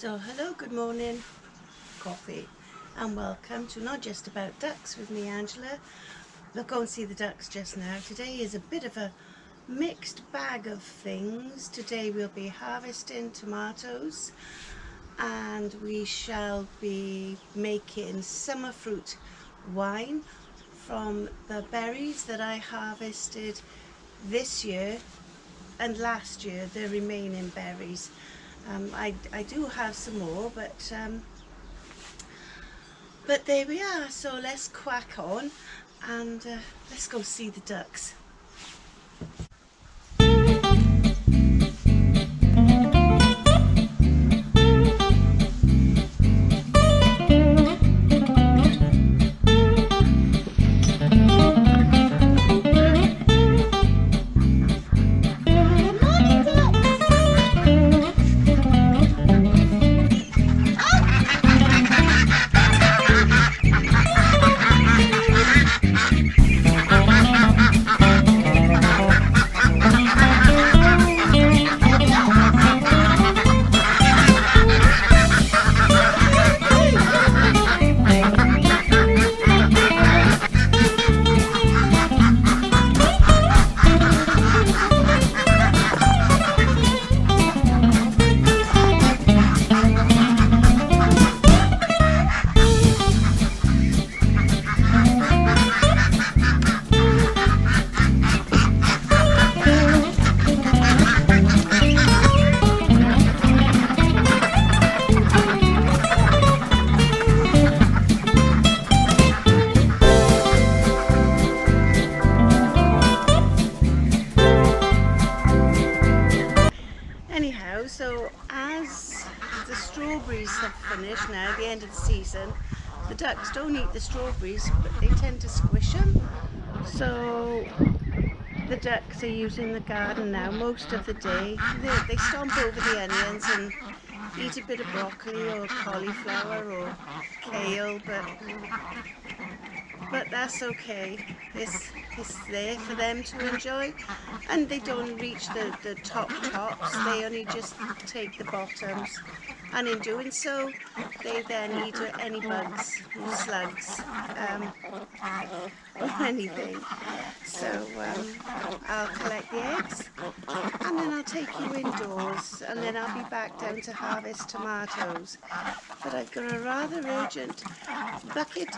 So hello, good morning, coffee, and welcome to Not Just About Ducks with me, Angela. We'll go and see the ducks just now. Today is a bit of a mixed bag of things. Today we'll be harvesting tomatoes and we shall be making summer fruit wine from the berries that I harvested this year and last year, the remaining berries. I do have some more, but there we are. So let's crack on and let's go see the ducks. Anyhow, so as the strawberries have finished now, at the end of the season, the ducks don't eat the strawberries, but they tend to squish them. So the ducks are using the garden now most of the day. They stomp over the onions and eat a bit of broccoli or cauliflower or kale, but that's okay. It's there for them to enjoy, and they don't reach the tops. They only just take the bottoms, and in doing so they then eat any bugs or slugs or anything. So I'll collect the eggs and then I'll take you indoors, and then I'll be back down to harvest tomatoes. But I've got a rather urgent bucket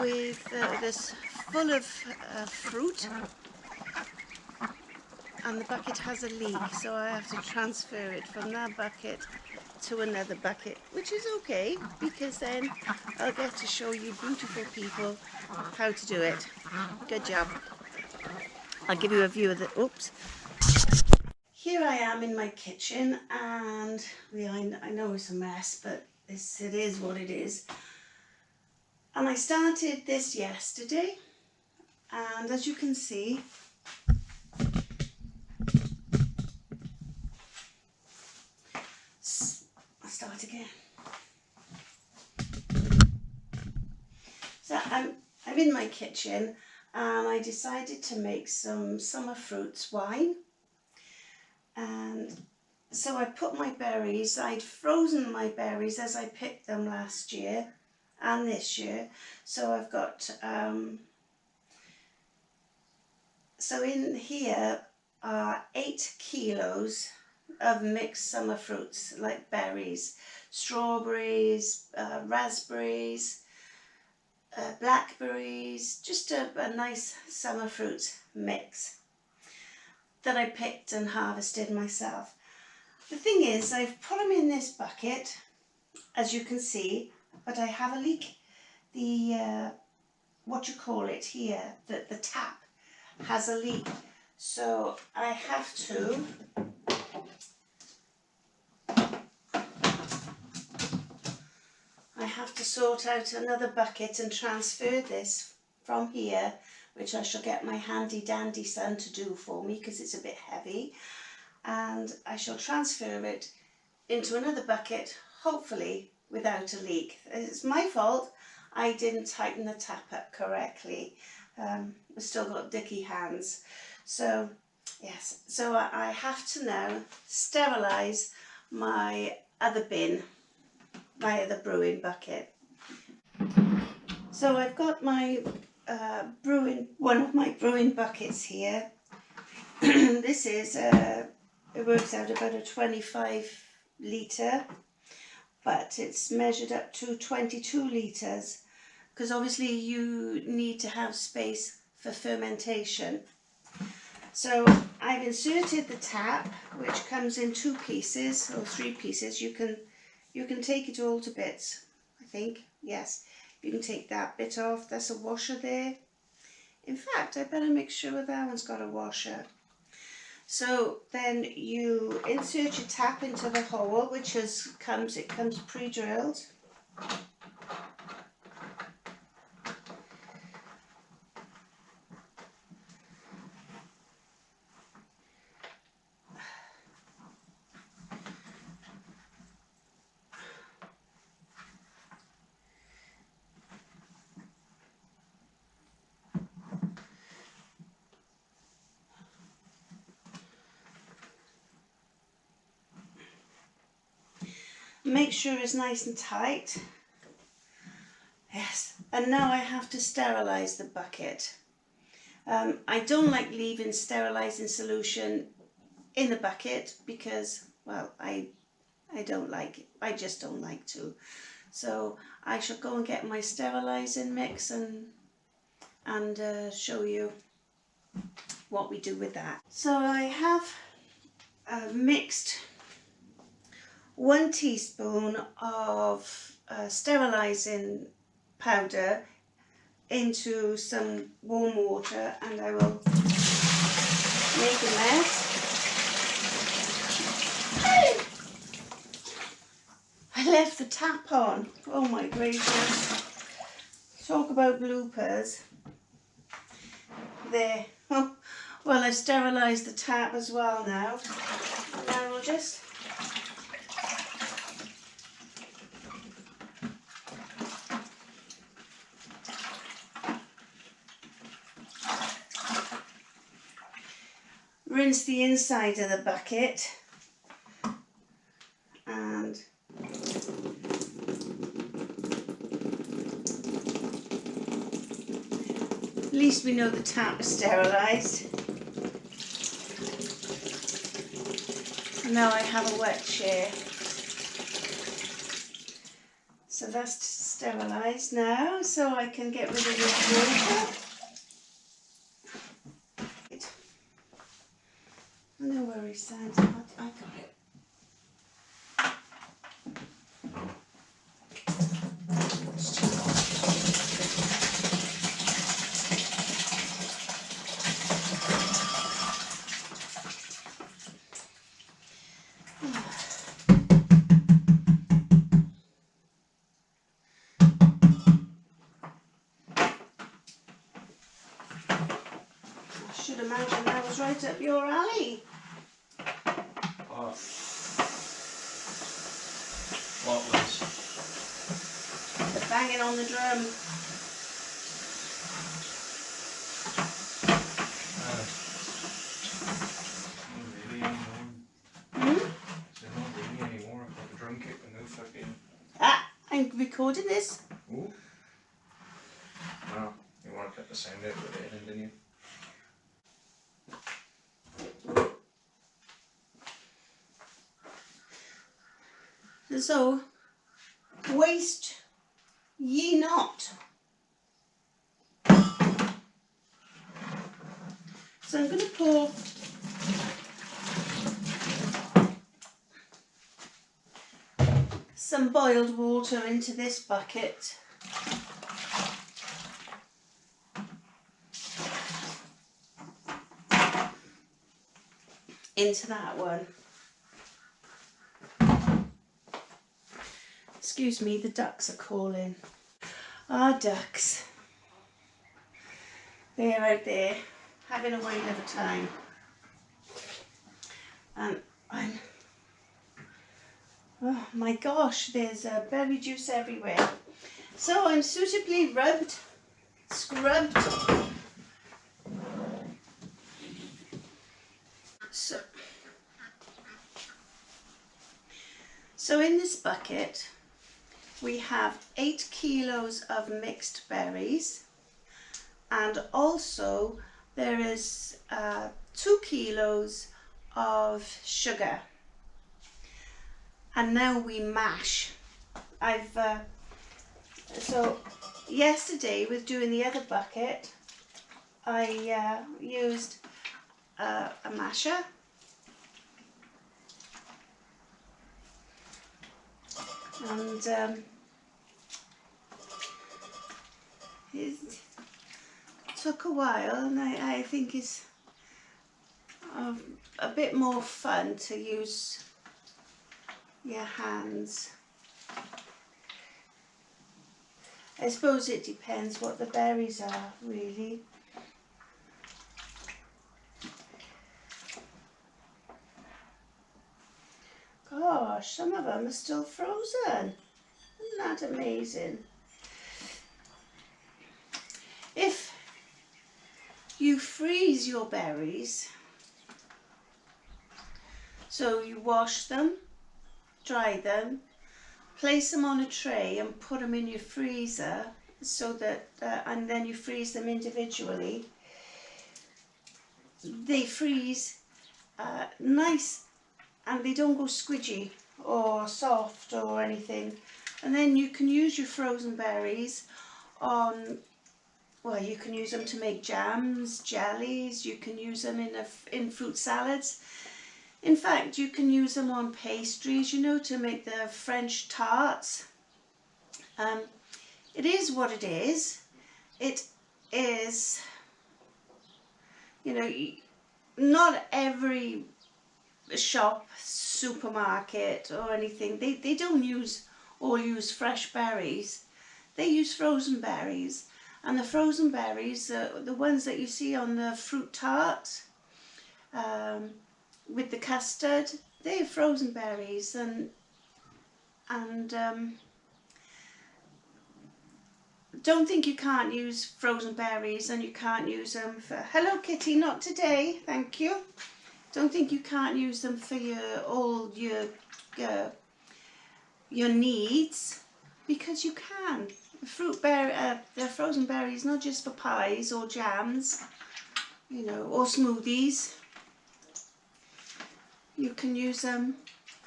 with this full of fruit, and the bucket has a leak, so I have to transfer it from that bucket to another bucket, which is okay because then I'll get to show you beautiful people how to do it. Good job. I'll give you a view of the oops. Here I am in my kitchen, and I know it's a mess, but it is what it is. And I started this yesterday, and as you can see, I'll start again. So I'm in my kitchen, and I decided to make some summer fruits wine. And so I put my berries, I'd frozen my berries as I picked them last year and this year. So I've got, so in here are 8 kilos of mixed summer fruits, like berries, strawberries, raspberries, blackberries, just a nice summer fruit mix that I picked and harvested myself. The thing is, I've put them in this bucket, as you can see, but I have a leak. The what you call it here, the tap has a leak, so I have to sort out another bucket and transfer this from here, which I shall get my handy dandy son to do for me because it's a bit heavy, and I shall transfer it into another bucket, hopefully without a leak. It's my fault, I didn't tighten the tap up correctly. I've still got dicky hands. So yes, so I have to now sterilise my other bin via the brewing bucket. So I've got my one of my brewing buckets here. This is, it works out about a 25 litre, but it's measured up to 22 litres because obviously you need to have space for fermentation. So I've inserted the tap, which comes in 2 pieces or 3 pieces. You can take it all to bits, I think. Yes, you can take that bit off. That's a washer there. In fact, I better make sure that one's got a washer. So then you insert your tap into the hole, which comes pre-drilled. Make sure it's nice and tight. Yes, and now I have to sterilize the bucket. I don't like leaving sterilizing solution in the bucket because, well, I don't like it. I just don't like to. So I shall go and get my sterilizing mix and show you what we do with that. So I have mixed 1 teaspoon of sterilizing powder into some warm water, and I will make a mess. I left the tap on. Oh my gracious. Talk about bloopers. There. Oh, well, I've sterilised the tap as well now. And I will just rinse the inside of the bucket, and at least we know the tap is sterilised. And now I have a wet chair. So that's sterilised now, so I can get rid of this water. No worries, Sandy, I got it. I should imagine that was right up your alley. What was? The banging on the drum. Not really anymore. Hmm? So not really anymore. I've got the drum kit and no fucking. Ah, I'm recording this. Ooh. No, you want to cut the sound out with it in, didn't you? So, waste ye not. So I'm going to pour some boiled water into this bucket. Into that one. Excuse me, the ducks are calling. Our ducks. They're out there having a whale of a time. And oh my gosh, there's berry juice everywhere. So I'm suitably scrubbed. So in this bucket, we have 8 kilos of mixed berries, and also there is 2 kilos of sugar. And now we mash. So yesterday with doing the other bucket, I used a masher, and it took a while, and I think it's a bit more fun to use your hands. I suppose it depends what the berries are, really. Gosh, some of them are still frozen. Isn't that amazing? If you freeze your berries, so you wash them, dry them, place them on a tray and put them in your freezer, so that and then you freeze them individually, they freeze nice and they don't go squidgy or soft or anything. And then you can use your frozen berries on, well, you can use them to make jams, jellies, you can use them in fruit salads. In fact, you can use them on pastries, you know, to make the French tarts. It is what it is. It is, you know, not every shop, supermarket or anything, they don't use fresh berries. They use frozen berries, and the frozen berries, the ones that you see on the fruit tarts with the custard, they're frozen berries, and don't think you can't use frozen berries and you can't use them for, hello kitty, not today, thank you. Don't think you can't use them for all your needs, because you can. The frozen berries, not just for pies or jams, you know, or smoothies. You can use them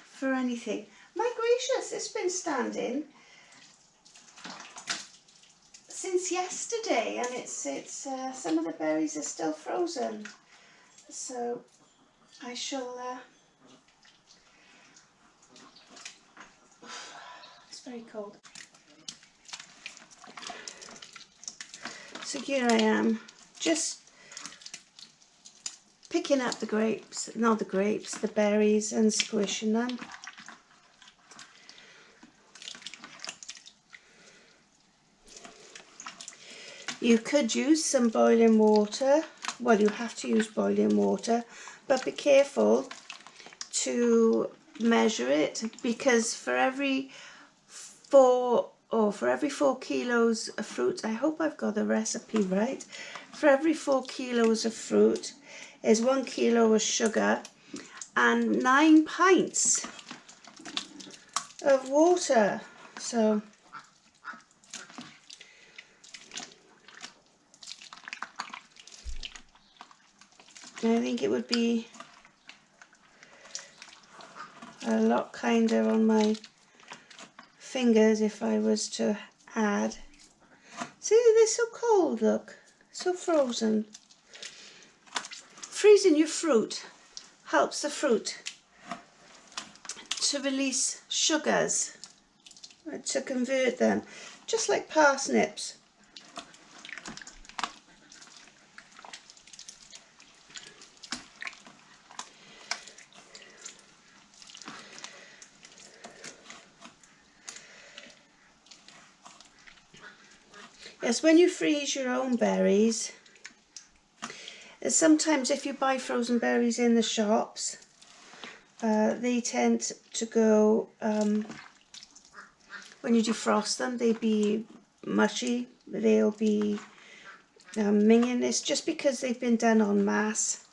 for anything. My gracious, it's been standing since yesterday, and it's some of the berries are still frozen. So I shall, it's very cold. So here I am, just picking up the berries and squishing them. You could use some boiling water. Well, you have to use boiling water, but be careful to measure it, because for every 4 kilos of fruit, I hope I've got the recipe right, for every 4 kilos of fruit is 1 kilo of sugar and 9 pints of water. So I think it would be a lot kinder on my fingers if I was to add. See, they're so cold, look, so frozen. Freezing your fruit helps the fruit to release sugars, to convert them, just like parsnips. Yes, when you freeze your own berries, sometimes if you buy frozen berries in the shops, they tend to go, when you defrost them, they be mushy, they'll be minging. It's just because they've been done en masse,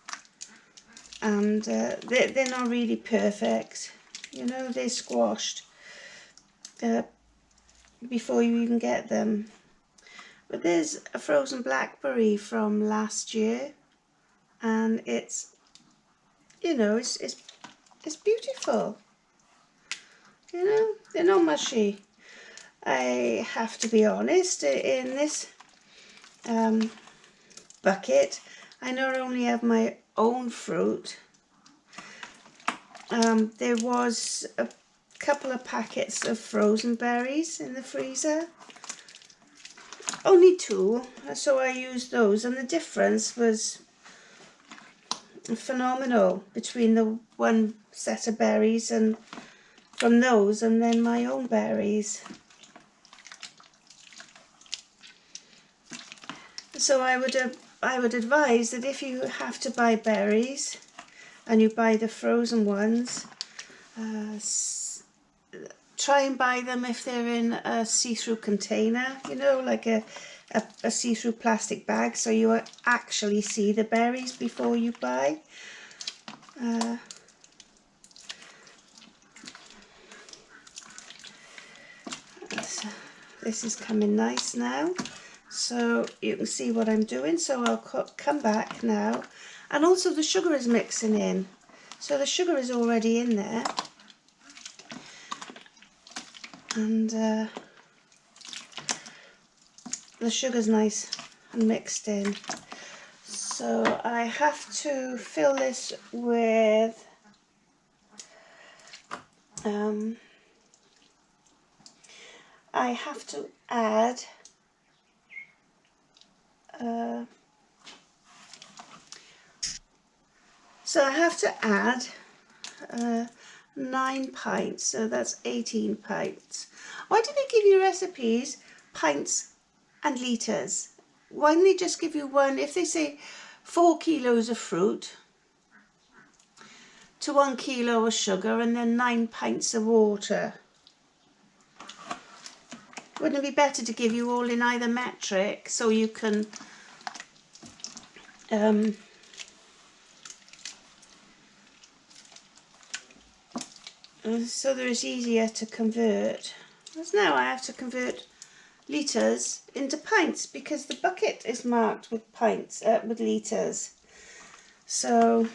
and they're not really perfect, you know, they're squashed. before you even get them. But there's a frozen blackberry from last year, and it's, you know, it's beautiful. You know, they're not mushy. I have to be honest, in this bucket, I not only have my own fruit, there was a couple of packets of frozen berries in the freezer. Only 2, so I used those, and the difference was phenomenal between the one set of berries and from those and then my own berries. So I would advise that if you have to buy berries and you buy the frozen ones, try and buy them if they're in a see-through container, you know, like a see-through plastic bag, so you actually see the berries before you buy. So this is coming nice now, so you can see what I'm doing. So I'll come back now, and also the sugar is mixing in, so the sugar is already in there, and the sugar's nice and mixed in. So I have to fill this with I have to add so I have to add 9 pints, so that's 18 pints. Why do they give you recipes, pints and litres? Why don't they just give you one? If they say 4 kilos of fruit to 1 kilo of sugar and then 9 pints of water, wouldn't it be better to give you all in either metric, so you can so that it's easier to convert? Because now I have to convert litres into pints because the bucket is marked with pints, with litres. So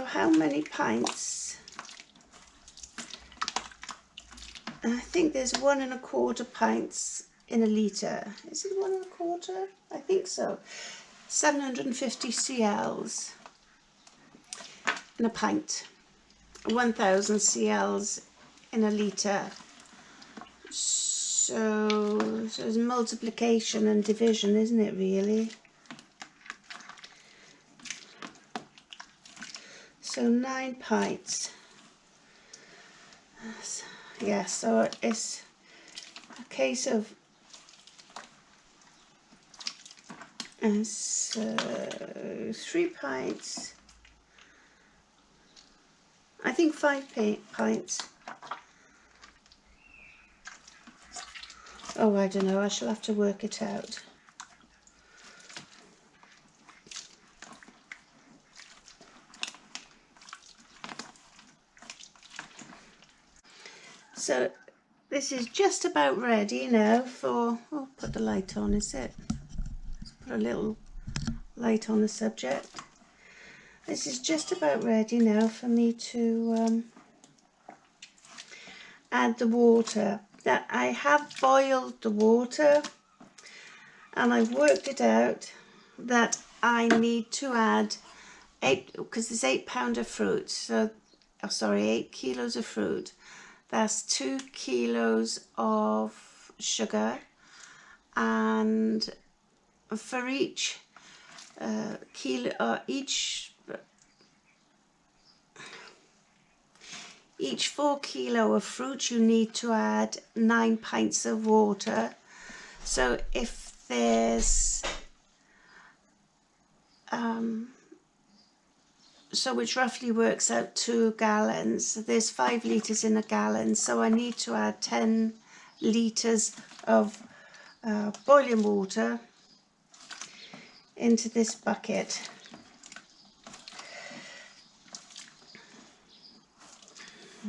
how many pints? I think there's 1 1/4 pints in a litre. Is it 1 1/4? I think so. 750 cls in a pint. 1000 cls in a litre. So it's multiplication and division, isn't it, really? So 9 pints. Yeah, so it's a case of 3 pints. I think 5 pints. Oh, I don't know, I shall have to work it out. So this is just about ready now for, oh, put the light on, is it? Let's put a little light on the subject. This is just about ready now for me to add the water. That I have boiled the water, and I've worked it out that I need to add 8, because there's 8 pounds of fruit, so, oh sorry, 8 kilos of fruit. That's 2 kilos of sugar, and for each kilo, each 4 kilo of fruit, you need to add 9 pints of water. So if there's so which roughly works out 2 gallons. There's 5 litres in a gallon, so I need to add 10 litres of boiling water into this bucket.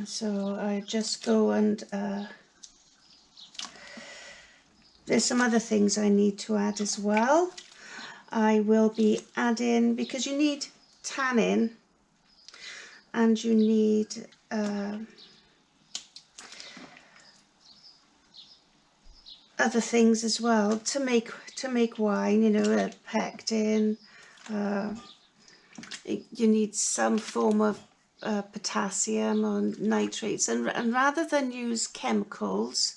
So I just go and there's some other things I need to add as well. I will be adding, because you need tannin and you need other things as well to make wine, you know, pectin. You need some form of potassium or nitrates, and rather than use chemicals,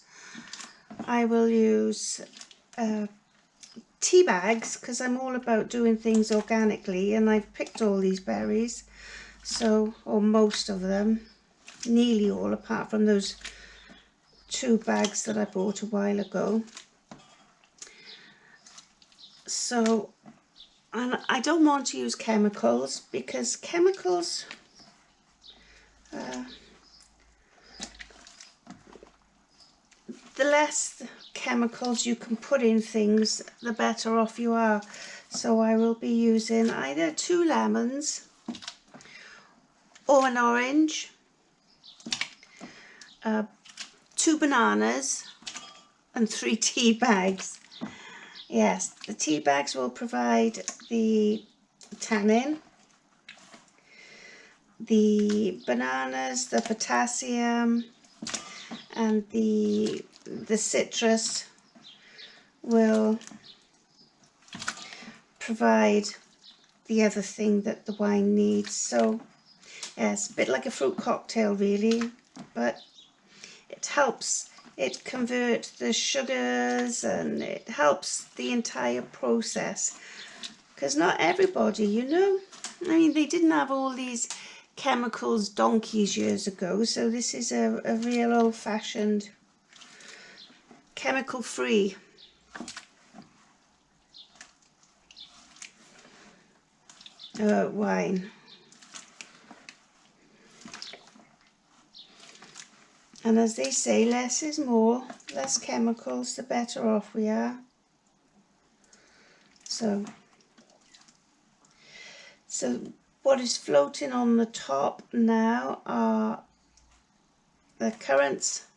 I will use tea bags, because I'm all about doing things organically, and I've picked all these berries, so, or most of them, nearly all, apart from those 2 bags that I bought a while ago. So, and I don't want to use chemicals, because chemicals the less chemicals you can put in things, the better off you are. So I will be using either 2 lemons or an orange, 2 bananas and 3 tea bags. Yes, the tea bags will provide the tannin, the bananas, the potassium, and the citrus will provide the other thing that the wine needs. So yes, a bit like a fruit cocktail really, but it helps it convert the sugars, and it helps the entire process, because not everybody, you know, I mean, they didn't have all these chemicals donkeys years ago, so this is a real old-fashioned chemical-free wine. And as they say, less is more, less chemicals, the better off we are. So what is floating on the top now are the currants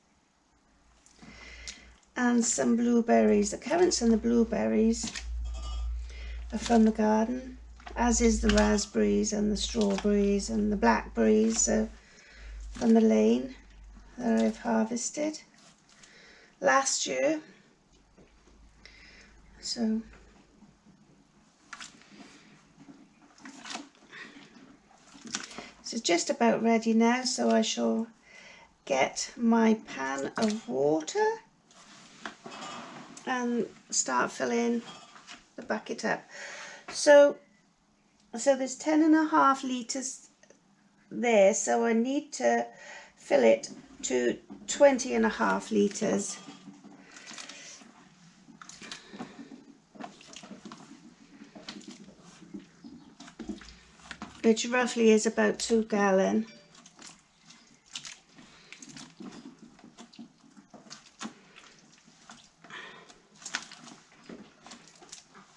and some blueberries. The currants and the blueberries are from the garden, as is the raspberries and the strawberries and the blackberries from the lane that I've harvested last year. So it's just about ready now, so I shall get my pan of water and start filling the bucket up. So there's 10.5 litres there, so I need to fill it to 20.5 litres. Which roughly is about 2 gallons.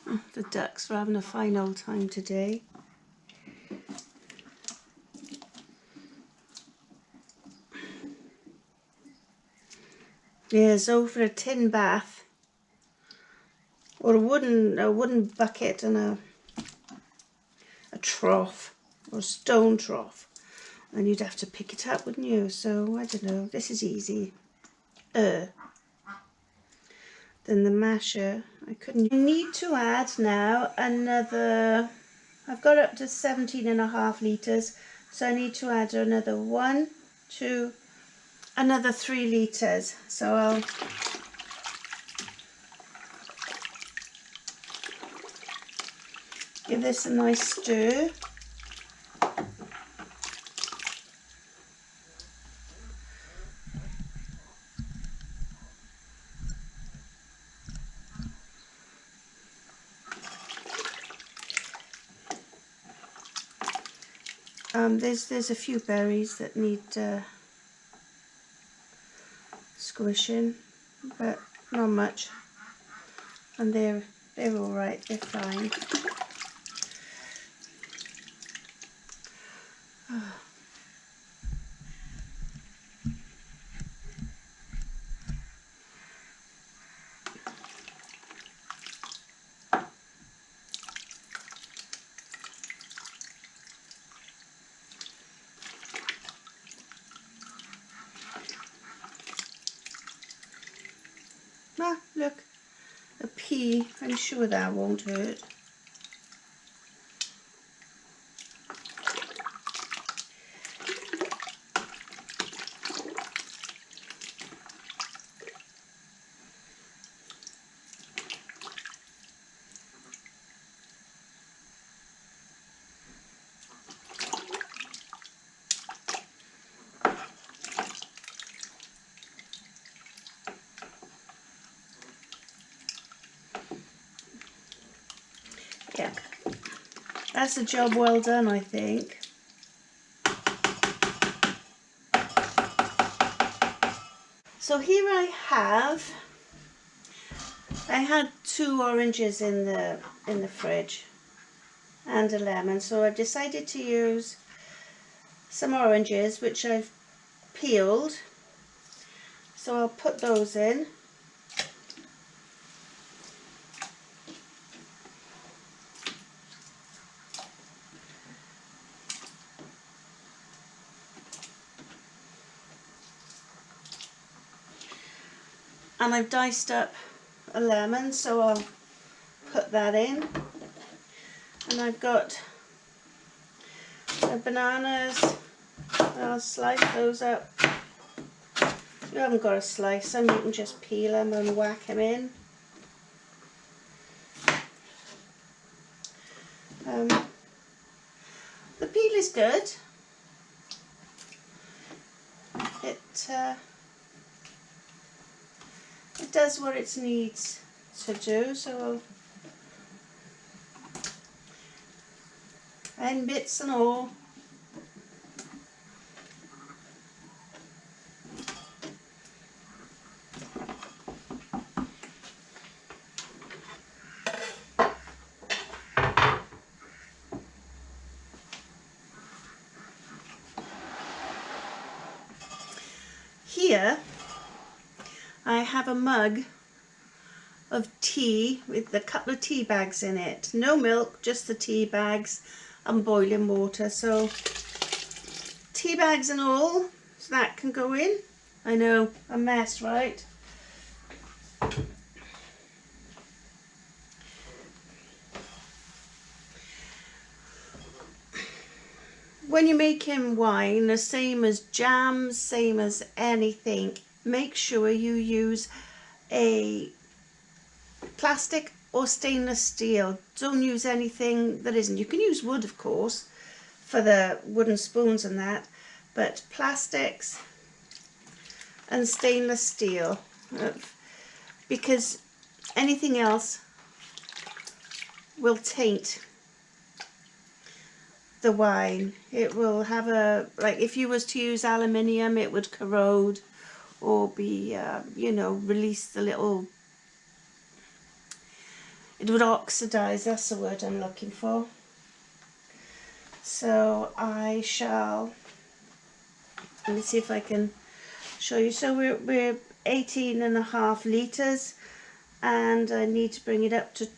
Oh, the ducks are having a fine old time today. Yeah, so for a tin bath or a wooden bucket and a trough or a stone trough, and you'd have to pick it up, wouldn't you? So I don't know, this is easy. Then the masher, I couldn't. I need to add now another, I've got up to 17.5 litres, so I need to add another 3 litres. So I'll give this a nice stir. There's a few berries that need squishing, but not much, and they're all right. They're fine. Ah, look, a pea. I'm sure that won't hurt. Yeah, that's a job well done, I think. So here I had 2 oranges in the fridge and a lemon, so I've decided to use some oranges which I've peeled, so I'll put those in. And I've diced up a lemon, so I'll put that in. And I've got the bananas, I'll slice those up. You haven't got to slice them, you can just peel them and whack them in. The peel is good. It does what it needs to do, so and bits and all. Here I have a mug of tea with a couple of tea bags in it. No milk, just the tea bags and boiling water. So tea bags and all, so that can go in. I know, a mess, right? When you're making wine, the same as jams, same as anything, make sure you use a plastic or stainless steel. Don't use anything that isn't. You can use wood, of course, for the wooden spoons and that, but plastics and stainless steel, because anything else will taint the wine. It will have a, like if you was to use aluminium, it would corrode or be, you know, release the little, it would oxidize, that's the word I'm looking for. So I shall, let me see if I can show you. So we're 18.5 litres and I need to bring it up to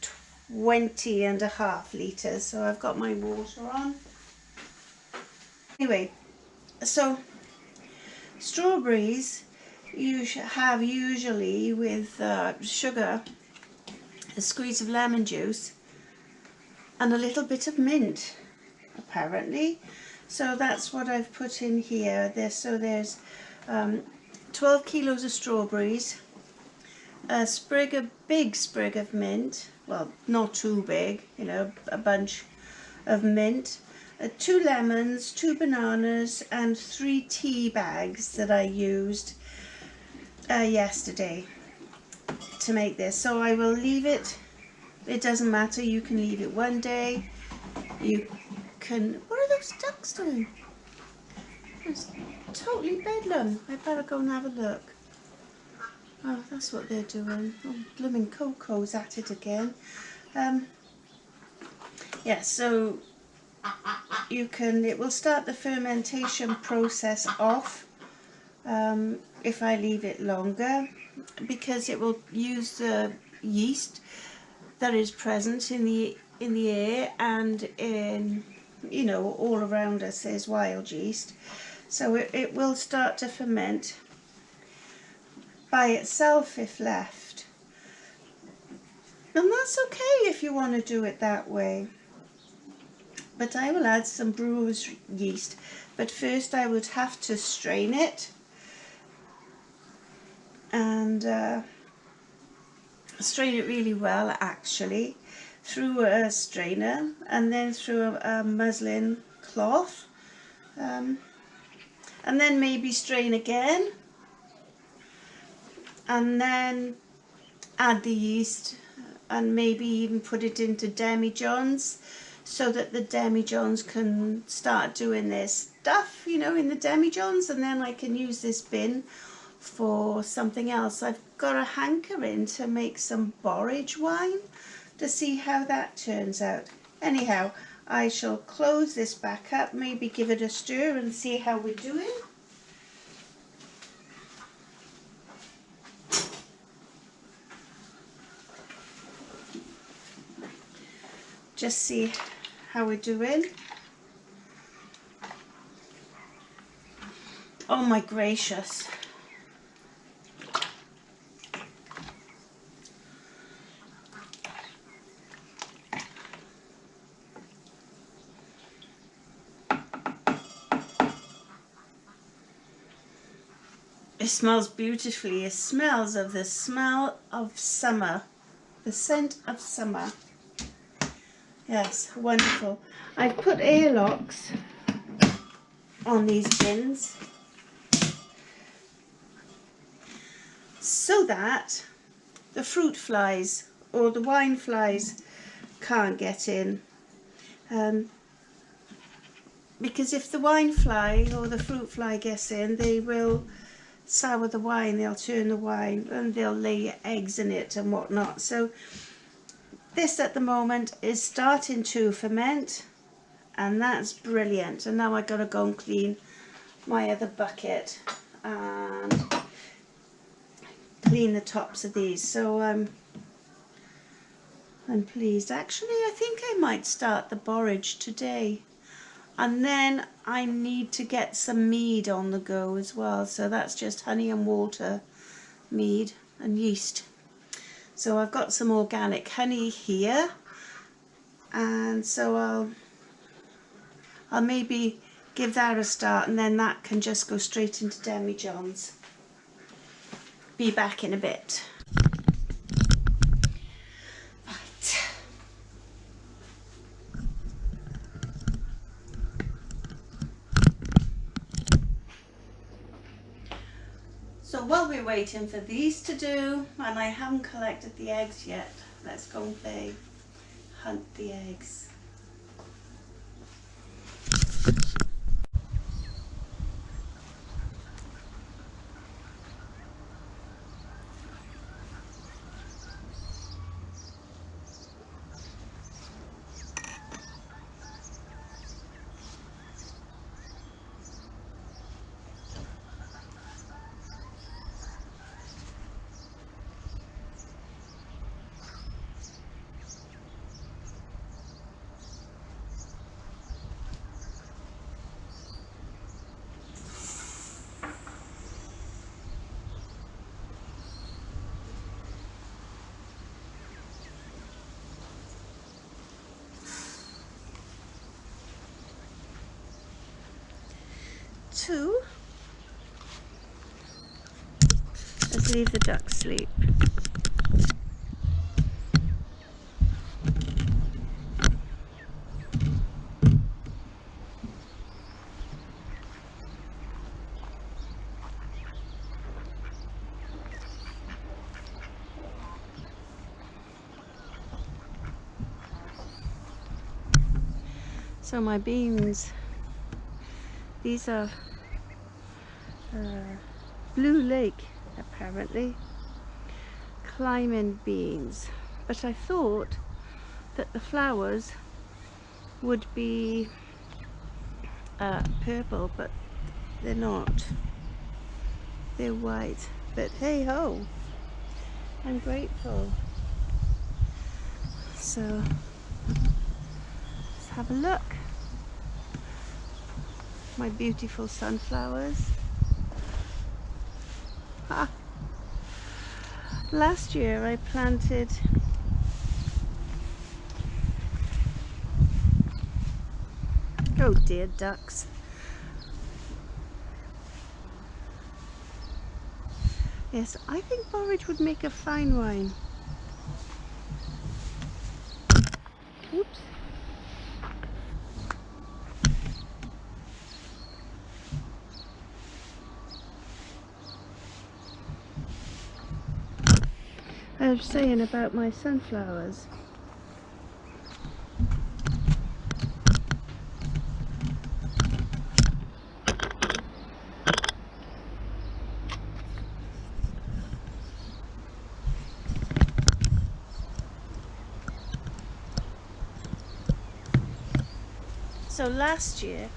20.5 litres. So I've got my water on. Anyway, so strawberries you have usually with sugar, a squeeze of lemon juice and a little bit of mint, apparently. So that's what I've put in here. There's 12 kilos of strawberries, a big sprig of mint, well, not too big, you know, a bunch of mint, 2 lemons, 2 bananas and 3 tea bags that I used yesterday to make this. So I will leave it, it doesn't matter, you can leave it one day, you can, what are those ducks doing? It's totally bedlam. I better go and have a look. Oh, that's what they're doing. Oh, blooming Coco's at it again. Yeah, so you can, it will start the fermentation process off if I leave it longer, because it will use the yeast that is present in the air and in, you know, all around us there's wild yeast. So it will start to ferment by itself if left. And that's okay if you want to do it that way. But I will add some brewer's yeast. But first I would have to strain it and strain it really well, actually, through a strainer and then through a muslin cloth, and then maybe strain again and then add the yeast and maybe even put it into demijohns so that the demijohns can start doing their stuff, you know, in the demijohns, and then I can use this bin for something else. I've got a hankering to make some borage wine to see how that turns out. Anyhow, I shall close this back up, maybe give it a stir and see how we're doing. Just see how we're doing. Oh my gracious. It smells beautifully. It smells of the smell of summer, the scent of summer. Yes, wonderful. I've put airlocks on these bins so that the fruit flies or the wine flies can't get in. Because if the wine fly or the fruit fly gets in, they will sour the wine, they'll turn the wine and they'll lay eggs in it and whatnot. So this at the moment is starting to ferment, and that's brilliant. And now I've got to go and clean my other bucket and clean the tops of these. So I'm pleased. Actually, I think I might start the borage today. And then I need to get some mead on the go as well. So that's just honey and water, mead and yeast. So I've got some organic honey here, and so I'll maybe give that a start, and then that can just go straight into demijohns. Be back in a bit. Right. So while we're waiting for these to do, and I haven't collected the eggs yet, let's go and play hunt the eggs. Two. Let's leave the ducks sleep. So my beans, these are Blue Lake, apparently, climbing beans, but I thought that the flowers would be purple, but they're not. They're white, but hey ho, I'm grateful. So let's have a look. My beautiful sunflowers. Last year I planted Oh dear, ducks. Yes, I think borage would make a fine wine. Oops. I was saying about my sunflowers. So last year,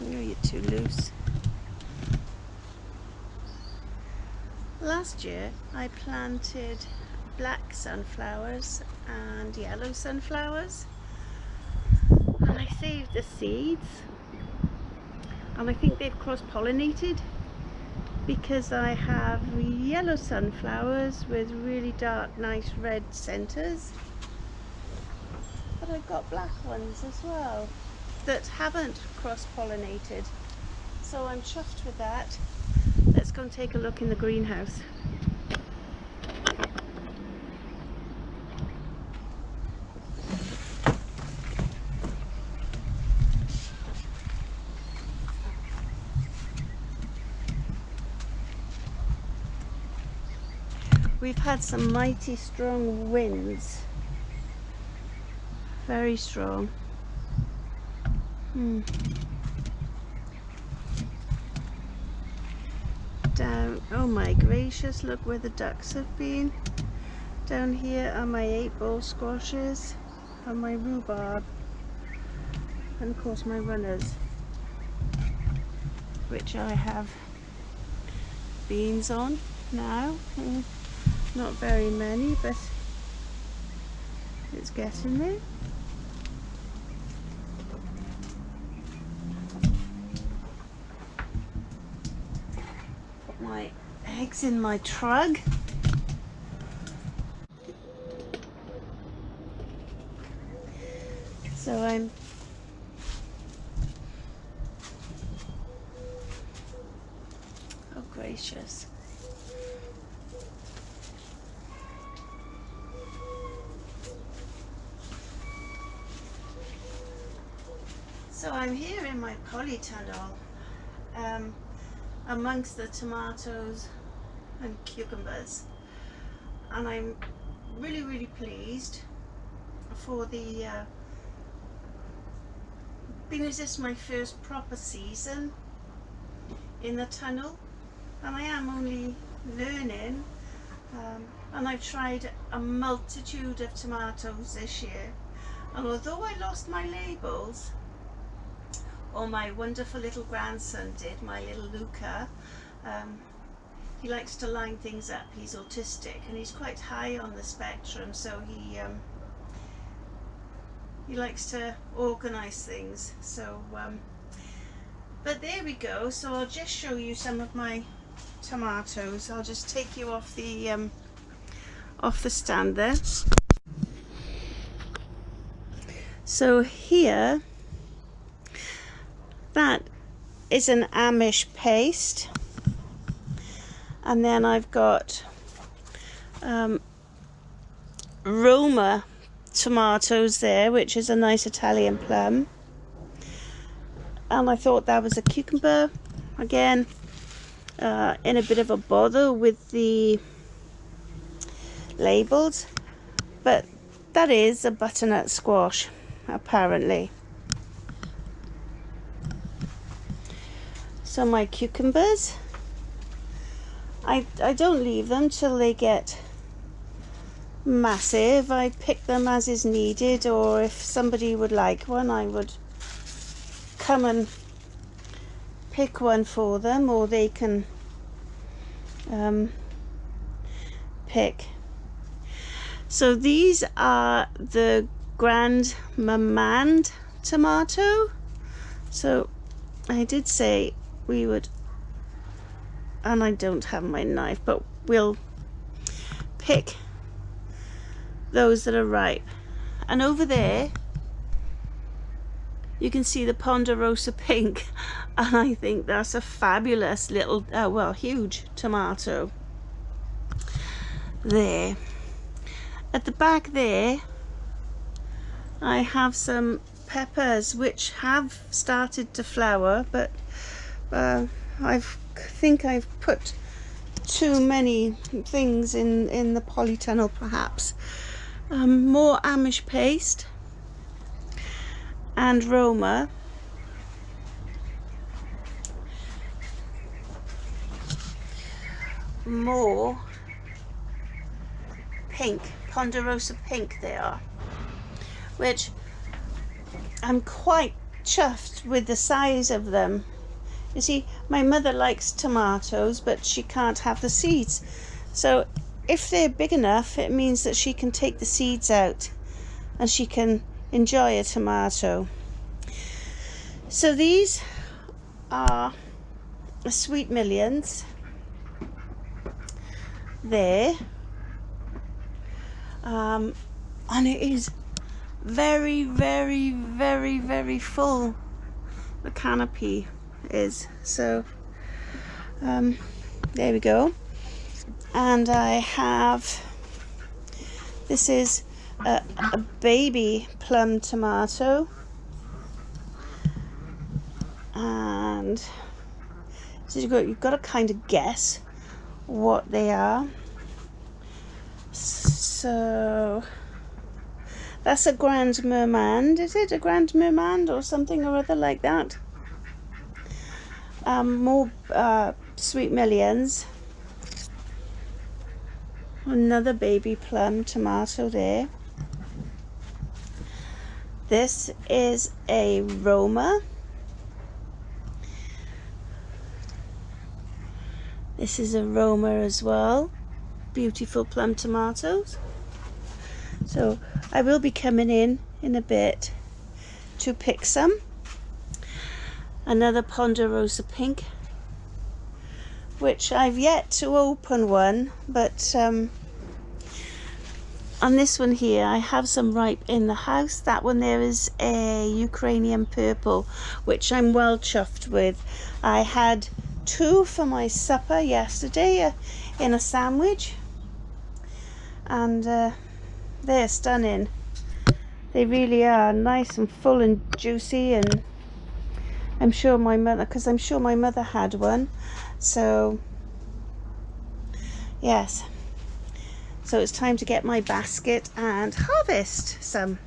oh, you're too loose. Last year I planted black sunflowers and yellow sunflowers, and I saved the seeds, and I think they've cross-pollinated because I have yellow sunflowers with really dark, nice red centres, but I've got black ones as well that haven't cross-pollinated, so I'm chuffed with that. Let's go and take a look in the greenhouse. We've had some mighty strong winds, very strong. Down, oh my gracious, look where the ducks have been. Down here are my 8-ball squashes and my rhubarb, and of course my runners, which I have beans on now. Not very many, but it's getting there. Put my eggs in my trug. So I'm oh gracious. So I'm here in my polytunnel amongst the tomatoes and cucumbers, and I'm really pleased for the being as this is my first proper season in the tunnel, and I am only learning, and I've tried a multitude of tomatoes this year, and although I lost my labels, or my wonderful little grandson did, my little Luca, he likes to line things up. He's autistic and he's quite high on the spectrum, so he likes to organize things. So but there we go. So I'll just show you some of my tomatoes. I'll just take you off the stand there. So here, that is an Amish paste, and then I've got Roma tomatoes there, which is a nice Italian plum, and I thought that was a cucumber. Again, in a bit of a bother with the labels, but that is a butternut squash apparently. So my cucumbers, I don't leave them till they get massive. I pick them as is needed, or if somebody would like one, I would come and pick one for them, or they can pick. So these are the Grand Mamand tomato. So I did say we would, and I don't have my knife, but we'll pick those that are ripe. And over there you can see the Ponderosa Pink, and I think that's a fabulous little, well, huge tomato. There. At the back there, I have some peppers which have started to flower, but I think I've put too many things in the polytunnel perhaps. More Amish paste and Roma. More pink, Ponderosa Pink they are, which I'm quite chuffed with the size of them. You see, my mother likes tomatoes, but she can't have the seeds. So if they're big enough, it means that she can take the seeds out and she can enjoy a tomato. So these are Sweet Millions. There. And it is very, very, very, very full. The canopy is. So there we go. And I have, this is a baby plum tomato, and so you've got to kind of guess what they are. So that's a Grand Mermand. Is it a Grand Mermand or something or other like that? More Sweet Millions. Another baby plum tomato there. This is a Roma. This is a Roma as well. Beautiful plum tomatoes. So I will be coming in a bit to pick some. Another Ponderosa Pink, which I've yet to open one, but on this one here I have some ripe in the house. That one there is a Ukrainian purple, which I'm well chuffed with. I had 2 for my supper yesterday in a sandwich, and they're stunning. They really are nice and full and juicy, and I'm sure my mother had one. So yes, so it's time to get my basket and harvest some.